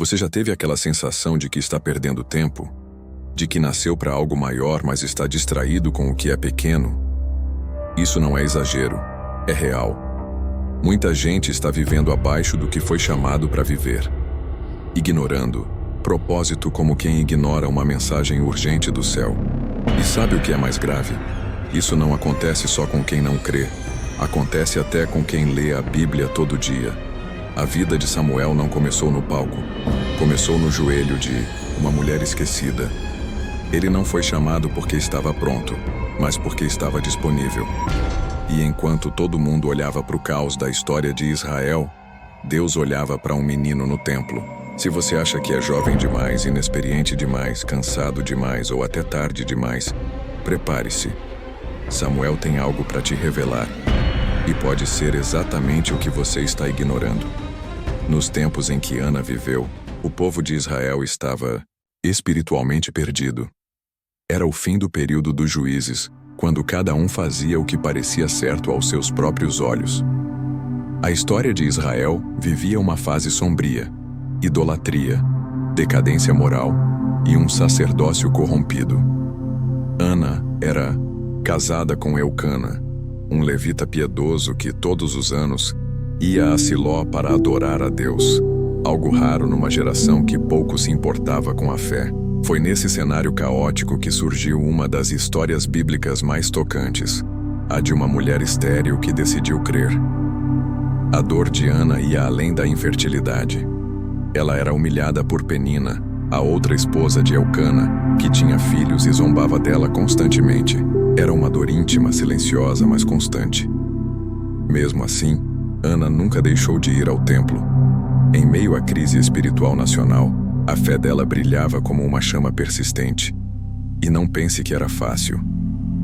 Você já teve aquela sensação de que está perdendo tempo? De que nasceu para algo maior, mas está distraído com o que é pequeno? Isso não é exagero, é real. Muita gente está vivendo abaixo do que foi chamado para viver. Ignorando propósito como quem ignora uma mensagem urgente do céu. E sabe o que é mais grave? Isso não acontece só com quem não crê. Acontece até com quem lê a Bíblia todo dia. A vida de Samuel não começou no palco. Começou no joelho de uma mulher esquecida. Ele não foi chamado porque estava pronto, mas porque estava disponível. E enquanto todo mundo olhava para o caos da história de Israel, Deus olhava para um menino no templo. Se você acha que é jovem demais, inexperiente demais, cansado demais ou até tarde demais, prepare-se. Samuel tem algo para te revelar. E pode ser exatamente o que você está ignorando. Nos tempos em que Ana viveu, o povo de Israel estava espiritualmente perdido. Era o fim do período dos juízes, quando cada um fazia o que parecia certo aos seus próprios olhos. A história de Israel vivia uma fase sombria, idolatria, decadência moral e um sacerdócio corrompido. Ana era casada com Eucana, um levita piedoso que todos os anos ia a Siló para adorar a Deus, algo raro numa geração que pouco se importava com a fé. Foi nesse cenário caótico que surgiu uma das histórias bíblicas mais tocantes, a de uma mulher estéril que decidiu crer. A dor de Ana ia além da infertilidade. Ela era humilhada por Penina, a outra esposa de Eucana, que tinha filhos e zombava dela constantemente. Era uma dor íntima, silenciosa, mas constante. Mesmo assim, Ana nunca deixou de ir ao templo. Em meio à crise espiritual nacional, a fé dela brilhava como uma chama persistente. E não pense que era fácil.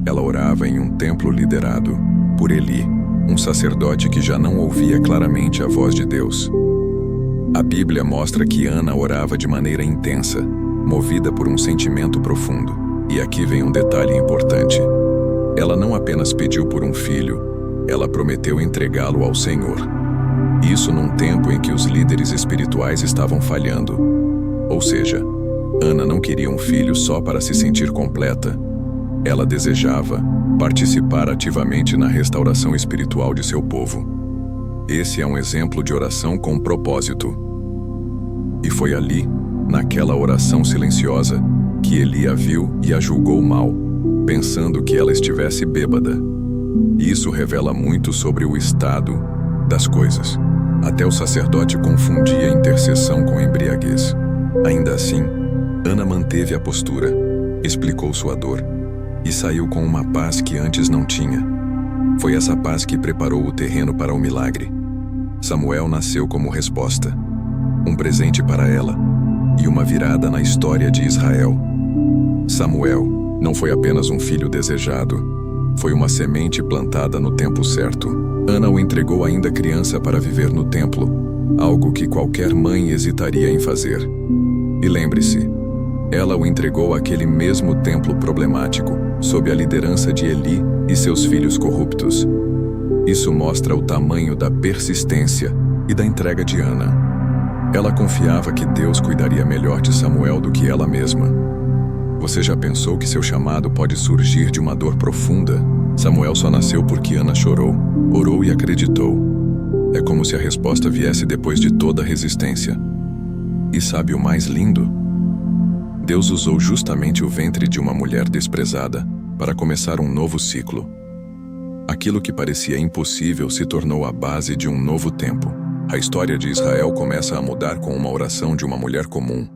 Ela orava em um templo liderado por Eli, um sacerdote que já não ouvia claramente a voz de Deus. A Bíblia mostra que Ana orava de maneira intensa, movida por um sentimento profundo. E aqui vem um detalhe importante. Ela não apenas pediu por um filho, ela prometeu entregá-lo ao Senhor. Isso num tempo em que os líderes espirituais estavam falhando. Ou seja, Ana não queria um filho só para se sentir completa. Ela desejava participar ativamente na restauração espiritual de seu povo. Esse é um exemplo de oração com propósito. E foi ali, naquela oração silenciosa, que Eli a viu e a julgou mal, pensando que ela estivesse bêbada. Isso revela muito sobre o estado das coisas. Até o sacerdote confundia intercessão com embriaguez. Ainda assim, Ana manteve a postura, explicou sua dor e saiu com uma paz que antes não tinha. Foi essa paz que preparou o terreno para o milagre. Samuel nasceu como resposta, um presente para ela e uma virada na história de Israel. Samuel não foi apenas um filho desejado, foi uma semente plantada no tempo certo. Ana o entregou ainda criança para viver no templo, algo que qualquer mãe hesitaria em fazer. E lembre-se, ela o entregou àquele mesmo templo problemático, sob a liderança de Eli e seus filhos corruptos. Isso mostra o tamanho da persistência e da entrega de Ana. Ela confiava que Deus cuidaria melhor de Samuel do que ela mesma. Você já pensou que seu chamado pode surgir de uma dor profunda? Samuel só nasceu porque Ana chorou, orou e acreditou. É como se a resposta viesse depois de toda a resistência. E sabe o mais lindo? Deus usou justamente o ventre de uma mulher desprezada para começar um novo ciclo. Aquilo que parecia impossível se tornou a base de um novo tempo. A história de Israel começa a mudar com uma oração de uma mulher comum.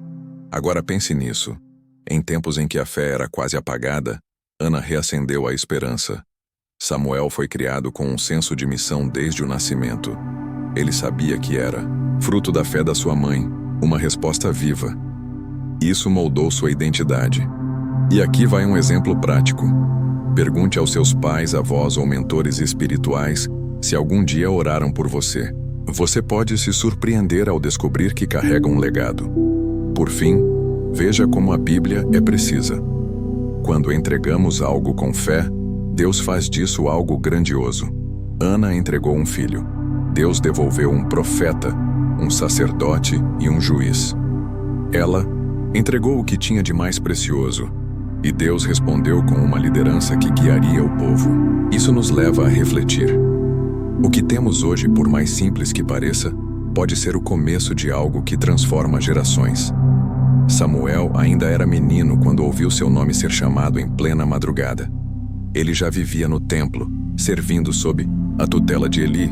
Agora pense nisso. Em tempos em que a fé era quase apagada, Ana reacendeu a esperança. Samuel foi criado com um senso de missão desde o nascimento. Ele sabia que era, fruto da fé da sua mãe, uma resposta viva. Isso moldou sua identidade. E aqui vai um exemplo prático. Pergunte aos seus pais, avós ou mentores espirituais se algum dia oraram por você. Você pode se surpreender ao descobrir que carrega um legado. Por fim, veja como a Bíblia é precisa. Quando entregamos algo com fé, Deus faz disso algo grandioso. Ana entregou um filho. Deus devolveu um profeta, um sacerdote e um juiz. Ela entregou o que tinha de mais precioso, e Deus respondeu com uma liderança que guiaria o povo. Isso nos leva a refletir. O que temos hoje, por mais simples que pareça, pode ser o começo de algo que transforma gerações. Samuel ainda era menino quando ouviu seu nome ser chamado em plena madrugada. Ele já vivia no templo, servindo sob a tutela de Eli,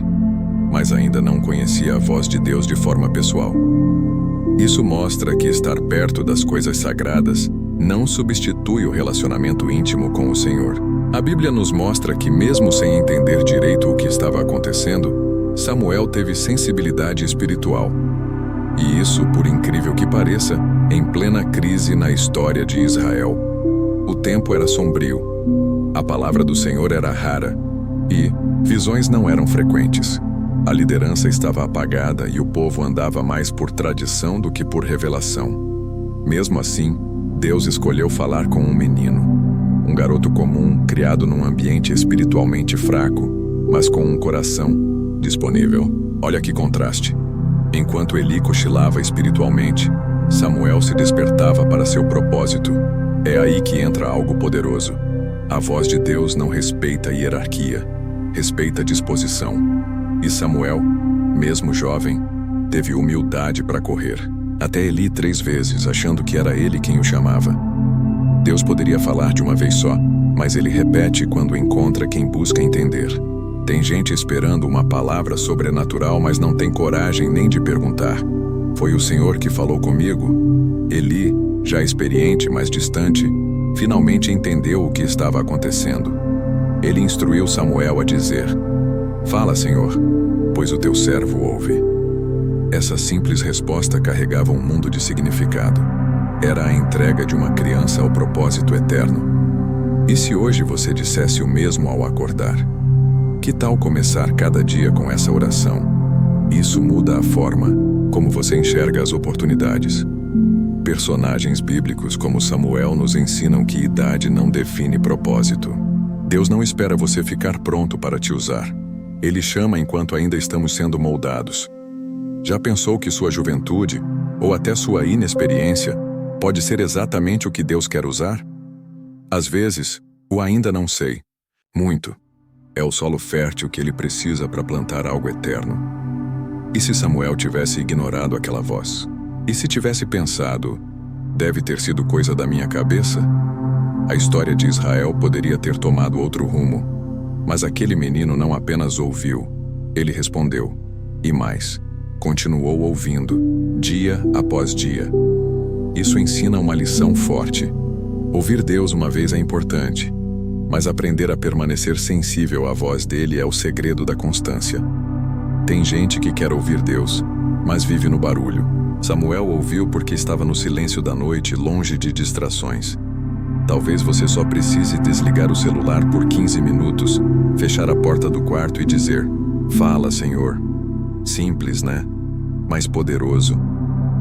mas ainda não conhecia a voz de Deus de forma pessoal. Isso mostra que estar perto das coisas sagradas não substitui o relacionamento íntimo com o Senhor. A Bíblia nos mostra que, mesmo sem entender direito o que estava acontecendo, Samuel teve sensibilidade espiritual. E isso, por incrível que pareça, em plena crise na história de Israel. O tempo era sombrio, a palavra do Senhor era rara e visões não eram frequentes. A liderança estava apagada e o povo andava mais por tradição do que por revelação. Mesmo assim, Deus escolheu falar com um menino, um garoto comum, criado num ambiente espiritualmente fraco, mas com um coração disponível. Olha que contraste. Enquanto Eli cochilava espiritualmente, Samuel se despertava para seu propósito. É aí que entra algo poderoso. A voz de Deus não respeita hierarquia, respeita disposição. E Samuel, mesmo jovem, teve humildade para correr. Até Eli 3 vezes, achando que era ele quem o chamava. Deus poderia falar de uma vez só, mas ele repete quando encontra quem busca entender. Tem gente esperando uma palavra sobrenatural, mas não tem coragem nem de perguntar. Foi o Senhor que falou comigo? Eli, já experiente, mas distante, finalmente entendeu o que estava acontecendo. Ele instruiu Samuel a dizer: "Fala, Senhor, pois o teu servo ouve." Essa simples resposta carregava um mundo de significado. Era a entrega de uma criança ao propósito eterno. E se hoje você dissesse o mesmo ao acordar? Que tal começar cada dia com essa oração? Isso muda a forma como você enxerga as oportunidades. Personagens bíblicos como Samuel nos ensinam que idade não define propósito. Deus não espera você ficar pronto para te usar. Ele chama enquanto ainda estamos sendo moldados. Já pensou que sua juventude, ou até sua inexperiência, pode ser exatamente o que Deus quer usar? Às vezes, o ainda não sei, muito, é o solo fértil que ele precisa para plantar algo eterno. E se Samuel tivesse ignorado aquela voz? E se tivesse pensado, deve ter sido coisa da minha cabeça? A história de Israel poderia ter tomado outro rumo. Mas aquele menino não apenas ouviu, ele respondeu. E mais, continuou ouvindo, dia após dia. Isso ensina uma lição forte. Ouvir Deus uma vez é importante, mas aprender a permanecer sensível à voz dele é o segredo da constância. Tem gente que quer ouvir Deus, mas vive no barulho. Samuel ouviu porque estava no silêncio da noite, longe de distrações. Talvez você só precise desligar o celular por 15 minutos, fechar a porta do quarto e dizer: "Fala, Senhor." Simples, né? Mas poderoso.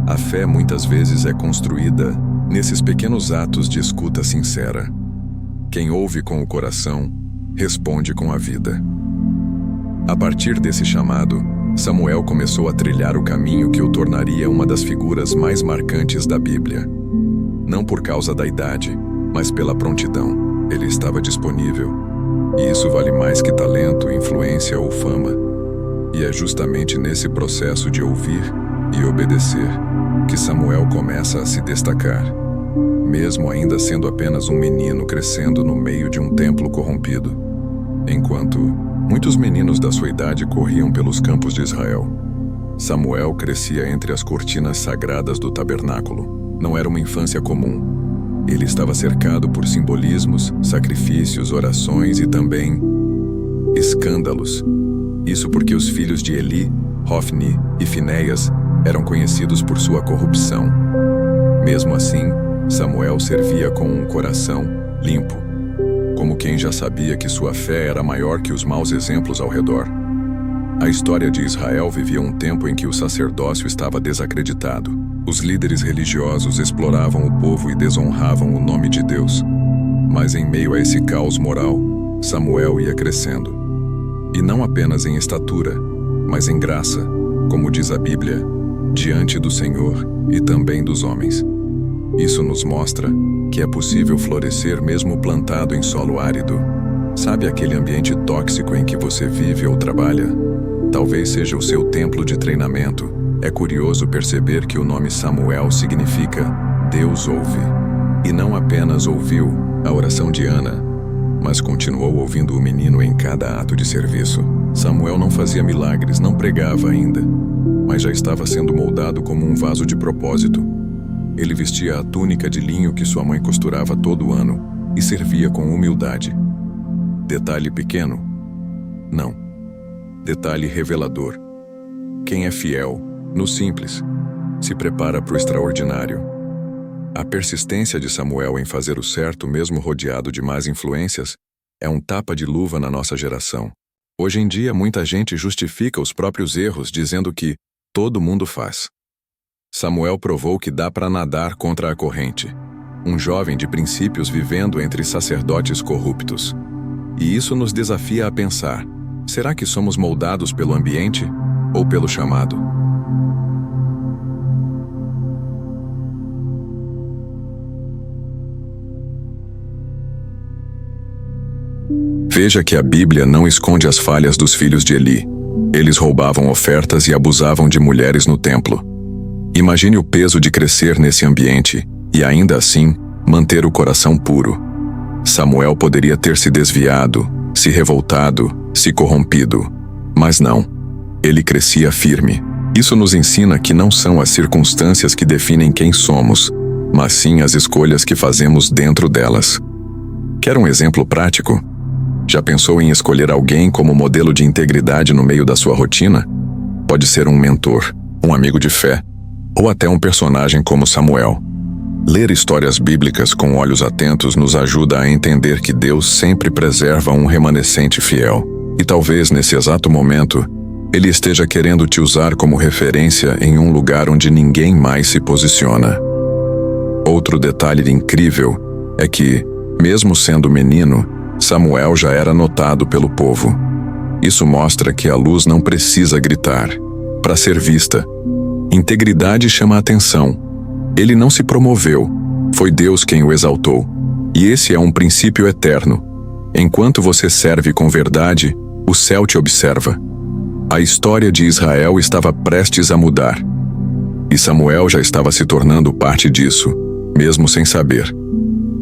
A fé muitas vezes é construída nesses pequenos atos de escuta sincera. Quem ouve com o coração, responde com a vida. A partir desse chamado, Samuel começou a trilhar o caminho que o tornaria uma das figuras mais marcantes da Bíblia. Não por causa da idade, mas pela prontidão. Ele estava disponível. E isso vale mais que talento, influência ou fama. E é justamente nesse processo de ouvir e obedecer que Samuel começa a se destacar. Mesmo ainda sendo apenas um menino crescendo no meio de um templo corrompido. Enquanto muitos meninos da sua idade corriam pelos campos de Israel, Samuel crescia entre as cortinas sagradas do tabernáculo. Não era uma infância comum. Ele estava cercado por simbolismos, sacrifícios, orações e também escândalos. Isso porque os filhos de Eli, Hofni e Finéias eram conhecidos por sua corrupção. Mesmo assim, Samuel servia com um coração limpo, como quem já sabia que sua fé era maior que os maus exemplos ao redor. A história de Israel vivia um tempo em que o sacerdócio estava desacreditado. Os líderes religiosos exploravam o povo e desonravam o nome de Deus. Mas em meio a esse caos moral, Samuel ia crescendo. E não apenas em estatura, mas em graça. Como diz a Bíblia, diante do Senhor e também dos homens. Isso nos mostra que é possível florescer mesmo plantado em solo árido. Sabe aquele ambiente tóxico em que você vive ou trabalha? Talvez seja o seu templo de treinamento. É curioso perceber que o nome Samuel significa Deus ouve. E não apenas ouviu a oração de Ana, mas continuou ouvindo o menino em cada ato de serviço. Samuel não fazia milagres, não pregava ainda, mas já estava sendo moldado como um vaso de propósito. Ele vestia a túnica de linho que sua mãe costurava todo ano e servia com humildade. Detalhe pequeno? Não. Detalhe revelador. Quem é fiel, no simples, se prepara para o extraordinário. A persistência de Samuel em fazer o certo, mesmo rodeado de más influências, é um tapa de luva na nossa geração. Hoje em dia, muita gente justifica os próprios erros dizendo que todo mundo faz. Samuel provou que dá para nadar contra a corrente. Um jovem de princípios vivendo entre sacerdotes corruptos. E isso nos desafia a pensar: será que somos moldados pelo ambiente ou pelo chamado? Veja que a Bíblia não esconde as falhas dos filhos de Eli. Eles roubavam ofertas e abusavam de mulheres no templo. Imagine o peso de crescer nesse ambiente e, ainda assim, manter o coração puro. Samuel poderia ter se desviado, se revoltado, se corrompido. Mas não. Ele crescia firme. Isso nos ensina que não são as circunstâncias que definem quem somos, mas sim as escolhas que fazemos dentro delas. Quer um exemplo prático? Já pensou em escolher alguém como modelo de integridade no meio da sua rotina? Pode ser um mentor, um amigo de fé, ou até um personagem como Samuel. Ler histórias bíblicas com olhos atentos nos ajuda a entender que Deus sempre preserva um remanescente fiel. E talvez nesse exato momento, Ele esteja querendo te usar como referência em um lugar onde ninguém mais se posiciona. Outro detalhe incrível é que, mesmo sendo menino, Samuel já era notado pelo povo. Isso mostra que a luz não precisa gritar para ser vista. Integridade chama a atenção. Ele não se promoveu, foi Deus quem o exaltou. E esse é um princípio eterno. Enquanto você serve com verdade, o céu te observa. A história de Israel estava prestes a mudar. E Samuel já estava se tornando parte disso, mesmo sem saber.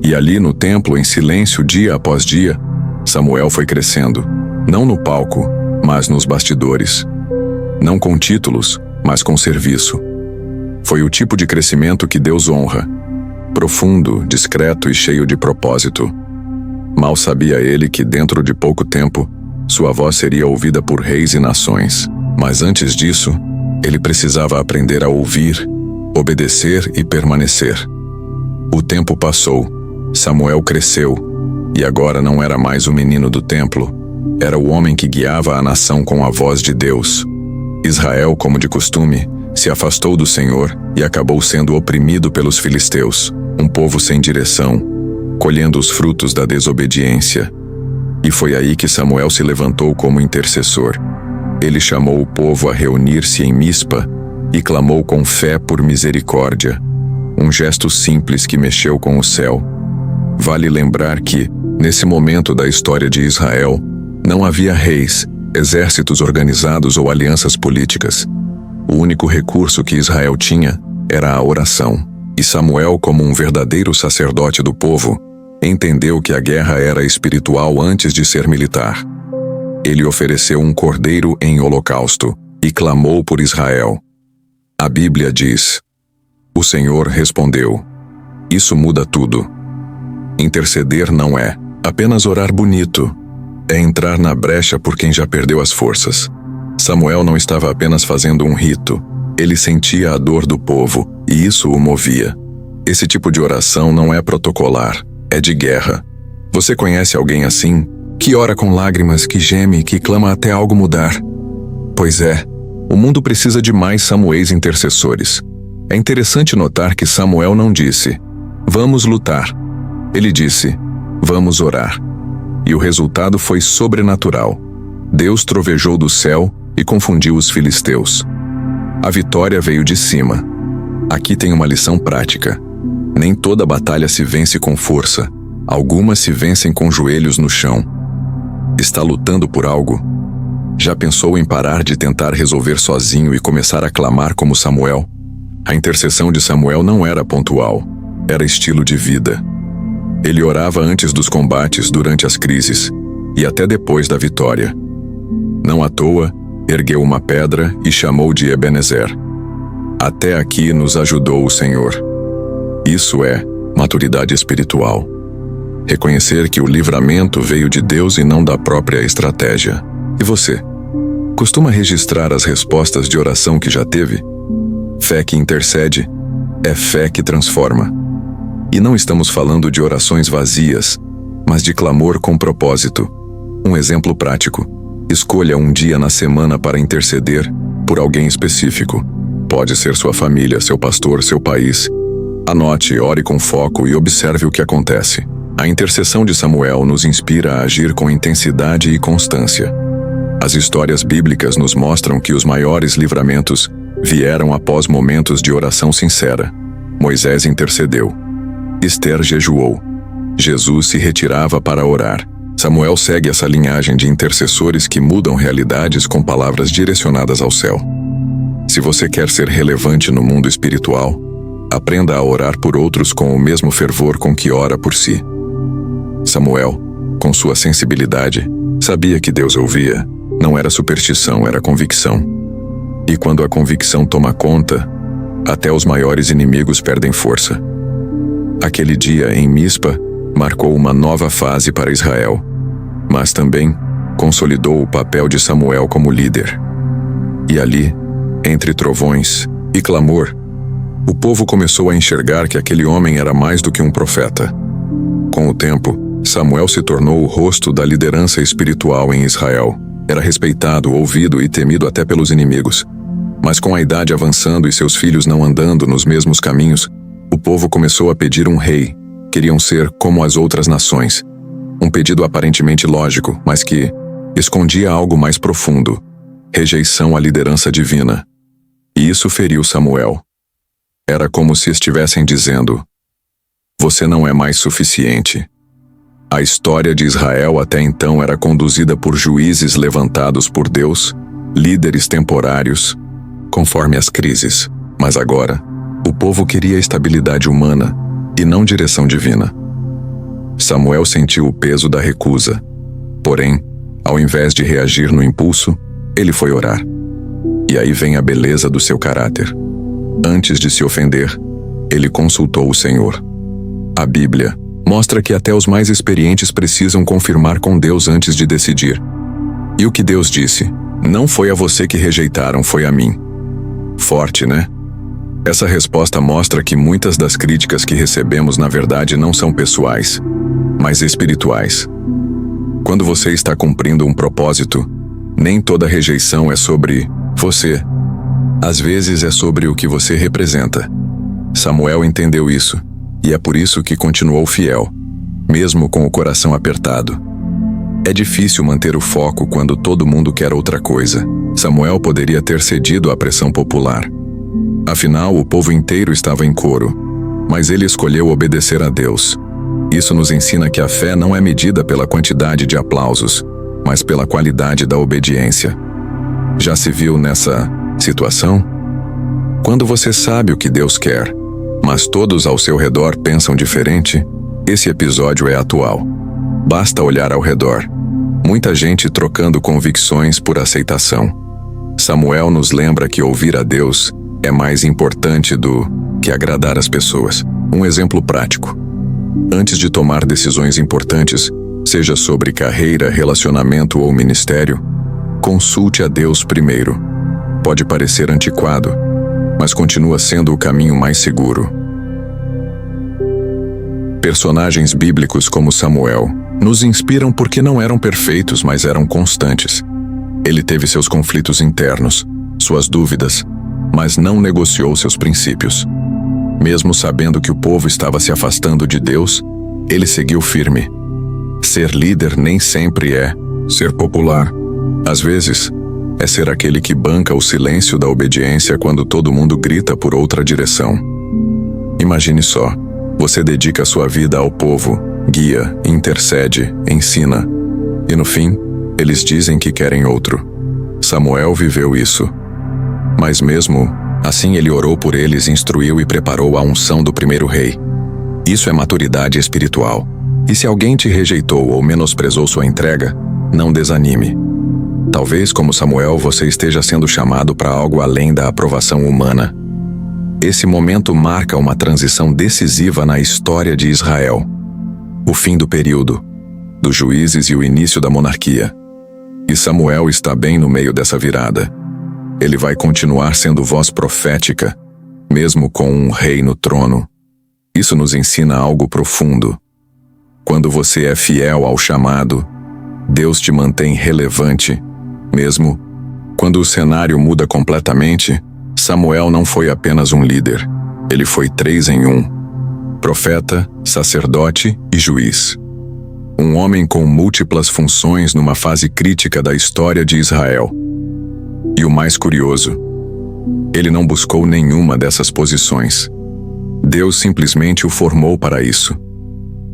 E ali no templo, em silêncio, dia após dia, Samuel foi crescendo, não no palco, mas nos bastidores. Não com títulos, mas com serviço. Foi o tipo de crescimento que Deus honra. Profundo, discreto e cheio de propósito. Mal sabia ele que dentro de pouco tempo, sua voz seria ouvida por reis e nações. Mas antes disso, ele precisava aprender a ouvir, obedecer e permanecer. O tempo passou. Samuel cresceu, e agora não era mais o menino do templo, era o homem que guiava a nação com a voz de Deus. Israel, como de costume, se afastou do Senhor e acabou sendo oprimido pelos filisteus, um povo sem direção, colhendo os frutos da desobediência. E foi aí que Samuel se levantou como intercessor. Ele chamou o povo a reunir-se em Mispa e clamou com fé por misericórdia, um gesto simples que mexeu com o céu. Vale lembrar que, nesse momento da história de Israel, não havia reis, exércitos organizados ou alianças políticas. O único recurso que Israel tinha era a oração. E Samuel, como um verdadeiro sacerdote do povo, entendeu que a guerra era espiritual antes de ser militar. Ele ofereceu um cordeiro em holocausto e clamou por Israel. A Bíblia diz: o Senhor respondeu. Isso muda tudo. Interceder não é apenas orar bonito, é entrar na brecha por quem já perdeu as forças. Samuel não estava apenas fazendo um rito, ele sentia a dor do povo, e isso o movia. Esse tipo de oração não é protocolar, é de guerra. Você conhece alguém assim? Que ora com lágrimas, que geme, que clama até algo mudar? Pois é, o mundo precisa de mais Samuéis intercessores. É interessante notar que Samuel não disse: vamos lutar. Ele disse: vamos orar. E o resultado foi sobrenatural. Deus trovejou do céu e confundiu os filisteus. A vitória veio de cima. Aqui tem uma lição prática. Nem toda batalha se vence com força. Algumas se vencem com joelhos no chão. Está lutando por algo? Já pensou em parar de tentar resolver sozinho e começar a clamar como Samuel? A intercessão de Samuel não era pontual, era estilo de vida. Ele orava antes dos combates, durante as crises e até depois da vitória. Não à toa, ergueu uma pedra e chamou de Ebenezer. Até aqui nos ajudou o Senhor. Isso é maturidade espiritual. Reconhecer que o livramento veio de Deus e não da própria estratégia. E você? Costuma registrar as respostas de oração que já teve? Fé que intercede é fé que transforma. E não estamos falando de orações vazias, mas de clamor com propósito. Um exemplo prático: escolha um dia na semana para interceder por alguém específico. Pode ser sua família, seu pastor, seu país. Anote, ore com foco e observe o que acontece. A intercessão de Samuel nos inspira a agir com intensidade e constância. As histórias bíblicas nos mostram que os maiores livramentos vieram após momentos de oração sincera. Moisés intercedeu. Esther jejuou. Jesus se retirava para orar. Samuel segue essa linhagem de intercessores que mudam realidades com palavras direcionadas ao céu. Se você quer ser relevante no mundo espiritual, aprenda a orar por outros com o mesmo fervor com que ora por si. Samuel, com sua sensibilidade, sabia que Deus ouvia. Não era superstição, era convicção. E quando a convicção toma conta, até os maiores inimigos perdem força. Aquele dia, em Mispa, marcou uma nova fase para Israel, mas também consolidou o papel de Samuel como líder. E ali, entre trovões e clamor, o povo começou a enxergar que aquele homem era mais do que um profeta. Com o tempo, Samuel se tornou o rosto da liderança espiritual em Israel. Era respeitado, ouvido e temido até pelos inimigos. Mas com a idade avançando e seus filhos não andando nos mesmos caminhos, o povo começou a pedir um rei. Queriam ser como as outras nações. Um pedido aparentemente lógico, mas que escondia algo mais profundo: rejeição à liderança divina. E isso feriu Samuel. Era como se estivessem dizendo: você não é mais suficiente. A história de Israel até então era conduzida por juízes levantados por Deus, líderes temporários, conforme as crises. Mas agora, o povo queria estabilidade humana e não direção divina. Samuel sentiu o peso da recusa. Porém, ao invés de reagir no impulso, ele foi orar. E aí vem a beleza do seu caráter. Antes de se ofender, ele consultou o Senhor. A Bíblia mostra que até os mais experientes precisam confirmar com Deus antes de decidir. E o que Deus disse? Não foi a você que rejeitaram, foi a mim. Forte, né? Essa resposta mostra que muitas das críticas que recebemos na verdade não são pessoais, mas espirituais. Quando você está cumprindo um propósito, nem toda rejeição é sobre você. Às vezes é sobre o que você representa. Samuel entendeu isso, e é por isso que continuou fiel, mesmo com o coração apertado. É difícil manter o foco quando todo mundo quer outra coisa. Samuel poderia ter cedido à pressão popular. Afinal, o povo inteiro estava em coro, mas ele escolheu obedecer a Deus. Isso nos ensina que a fé não é medida pela quantidade de aplausos, mas pela qualidade da obediência. Já se viu nessa situação? Quando você sabe o que Deus quer, mas todos ao seu redor pensam diferente, esse episódio é atual. Basta olhar ao redor. Muita gente trocando convicções por aceitação. Samuel nos lembra que ouvir a Deus é mais importante do que agradar as pessoas. Um exemplo prático. Antes de tomar decisões importantes, seja sobre carreira, relacionamento ou ministério, consulte a Deus primeiro. Pode parecer antiquado, mas continua sendo o caminho mais seguro. Personagens bíblicos como Samuel nos inspiram porque não eram perfeitos, mas eram constantes. Ele teve seus conflitos internos, suas dúvidas, mas não negociou seus princípios. Mesmo sabendo que o povo estava se afastando de Deus, ele seguiu firme. Ser líder nem sempre é ser popular. Às vezes, é ser aquele que banca o silêncio da obediência quando todo mundo grita por outra direção. Imagine só, você dedica sua vida ao povo, guia, intercede, ensina, e no fim, eles dizem que querem outro. Samuel viveu isso. Mas mesmo assim ele orou por eles, instruiu e preparou a unção do primeiro rei. Isso é maturidade espiritual. E se alguém te rejeitou ou menosprezou sua entrega, não desanime. Talvez, como Samuel, você esteja sendo chamado para algo além da aprovação humana. Esse momento marca uma transição decisiva na história de Israel. O fim do período dos juízes e o início da monarquia. E Samuel está bem no meio dessa virada. Ele vai continuar sendo voz profética, mesmo com um rei no trono. Isso nos ensina algo profundo. Quando você é fiel ao chamado, Deus te mantém relevante. Mesmo quando o cenário muda completamente, Samuel não foi apenas um líder. Ele foi 3 em 1. Profeta, sacerdote e juiz. Um homem com múltiplas funções numa fase crítica da história de Israel. E o mais curioso, ele não buscou nenhuma dessas posições. Deus simplesmente o formou para isso.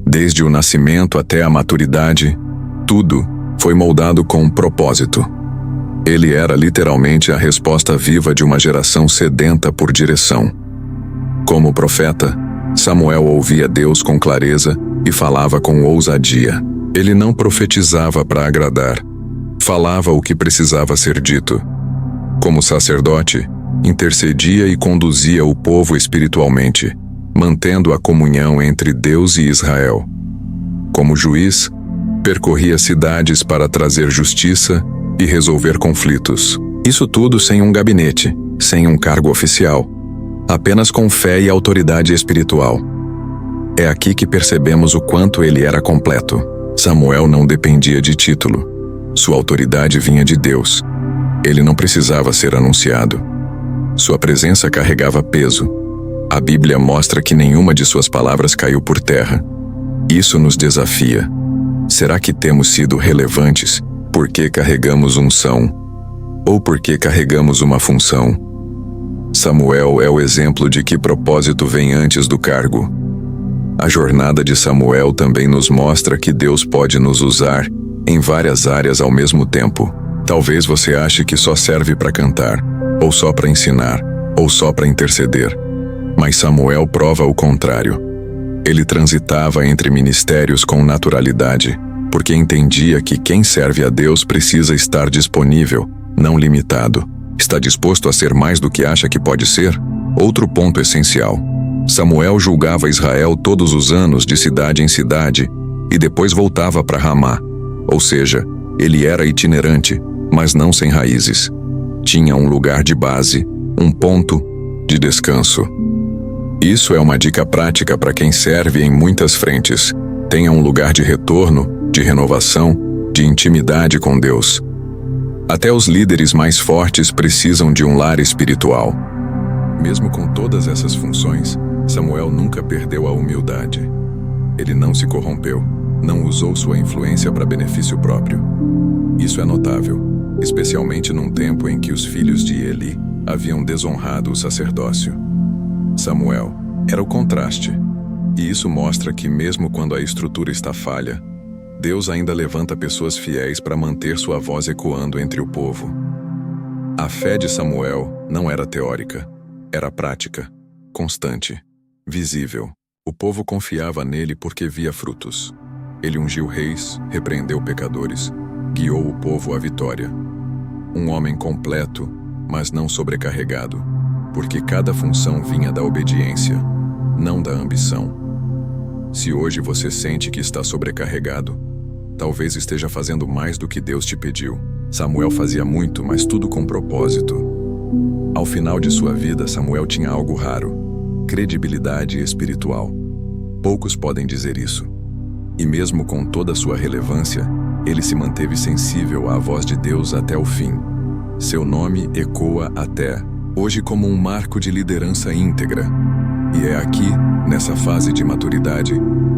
Desde o nascimento até a maturidade, tudo foi moldado com um propósito. Ele era literalmente a resposta viva de uma geração sedenta por direção. Como profeta, Samuel ouvia Deus com clareza e falava com ousadia. Ele não profetizava para agradar, falava o que precisava ser dito. Como sacerdote, intercedia e conduzia o povo espiritualmente, mantendo a comunhão entre Deus e Israel. Como juiz, percorria cidades para trazer justiça e resolver conflitos. Isso tudo sem um gabinete, sem um cargo oficial, apenas com fé e autoridade espiritual. É aqui que percebemos o quanto ele era completo. Samuel não dependia de título. Sua autoridade vinha de Deus. Ele não precisava ser anunciado. Sua presença carregava peso. A Bíblia mostra que nenhuma de suas palavras caiu por terra. Isso nos desafia. Será que temos sido relevantes porque carregamos unção ou porque carregamos uma função? Samuel é o exemplo de que propósito vem antes do cargo. A jornada de Samuel também nos mostra que Deus pode nos usar em várias áreas ao mesmo tempo. Talvez você ache que só serve para cantar, ou só para ensinar, ou só para interceder. Mas Samuel prova o contrário. Ele transitava entre ministérios com naturalidade, porque entendia que quem serve a Deus precisa estar disponível, não limitado. Está disposto a ser mais do que acha que pode ser? Outro ponto essencial. Samuel julgava Israel todos os anos de cidade em cidade e depois voltava para Ramá. Ou seja, ele era itinerante, mas não sem raízes. Tinha um lugar de base, um ponto de descanso. Isso é uma dica prática para quem serve em muitas frentes. Tenha um lugar de retorno, de renovação, de intimidade com Deus. Até os líderes mais fortes precisam de um lar espiritual. Mesmo com todas essas funções, Samuel nunca perdeu a humildade. Ele não se corrompeu, não usou sua influência para benefício próprio. Isso é notável, especialmente num tempo em que os filhos de Eli haviam desonrado o sacerdócio. Samuel era o contraste, e isso mostra que mesmo quando a estrutura está falha, Deus ainda levanta pessoas fiéis para manter sua voz ecoando entre o povo. A fé de Samuel não era teórica, era prática, constante, visível. O povo confiava nele porque via frutos. Ele ungiu reis, repreendeu pecadores, guiou o povo à vitória. Um homem completo, mas não sobrecarregado, porque cada função vinha da obediência, não da ambição. Se hoje você sente que está sobrecarregado, talvez esteja fazendo mais do que Deus te pediu. Samuel fazia muito, mas tudo com propósito. Ao final de sua vida, Samuel tinha algo raro: credibilidade espiritual. Poucos podem dizer isso. E mesmo com toda sua relevância, ele se manteve sensível à voz de Deus até o fim. Seu nome ecoa até hoje como um marco de liderança íntegra. E é aqui, nessa fase de maturidade,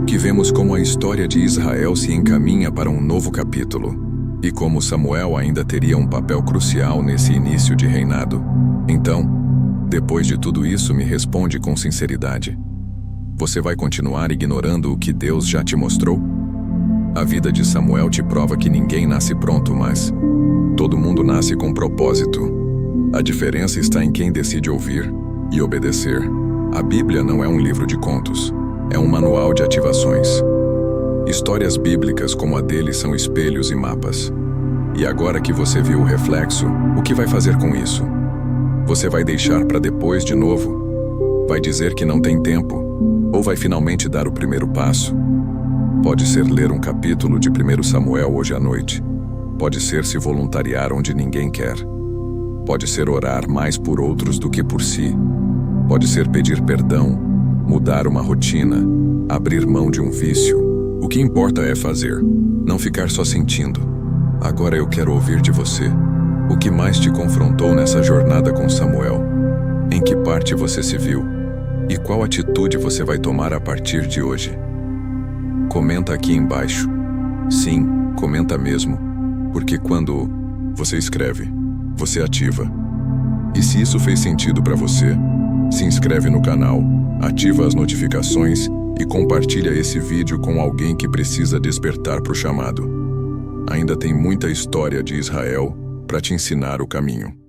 que vemos como a história de Israel se encaminha para um novo capítulo. e como Samuel ainda teria um papel crucial nesse início de reinado. Então, depois de tudo isso, me responde com sinceridade. Você vai continuar ignorando o que Deus já te mostrou? A vida de Samuel te prova que ninguém nasce pronto, mas todo mundo nasce com propósito. A diferença está em quem decide ouvir e obedecer. A Bíblia não é um livro de contos, é um manual de ativações. Histórias bíblicas como a dele são espelhos e mapas. E agora que você viu o reflexo, o que vai fazer com isso? Você vai deixar para depois de novo? Vai dizer que não tem tempo? Ou vai finalmente dar o primeiro passo? Pode ser ler um capítulo de 1 Samuel hoje à noite. Pode ser se voluntariar onde ninguém quer. Pode ser orar mais por outros do que por si. Pode ser pedir perdão, mudar uma rotina, abrir mão de um vício. O que importa é fazer, não ficar só sentindo. Agora eu quero ouvir de você. O que mais te confrontou nessa jornada com Samuel? Em que parte você se viu? E qual atitude você vai tomar a partir de hoje? Comenta aqui embaixo. Sim, comenta mesmo. Porque quando você escreve, você ativa. E se isso fez sentido para você, se inscreve no canal, ativa as notificações e compartilha esse vídeo com alguém que precisa despertar para o chamado. Ainda tem muita história de Israel para te ensinar o caminho.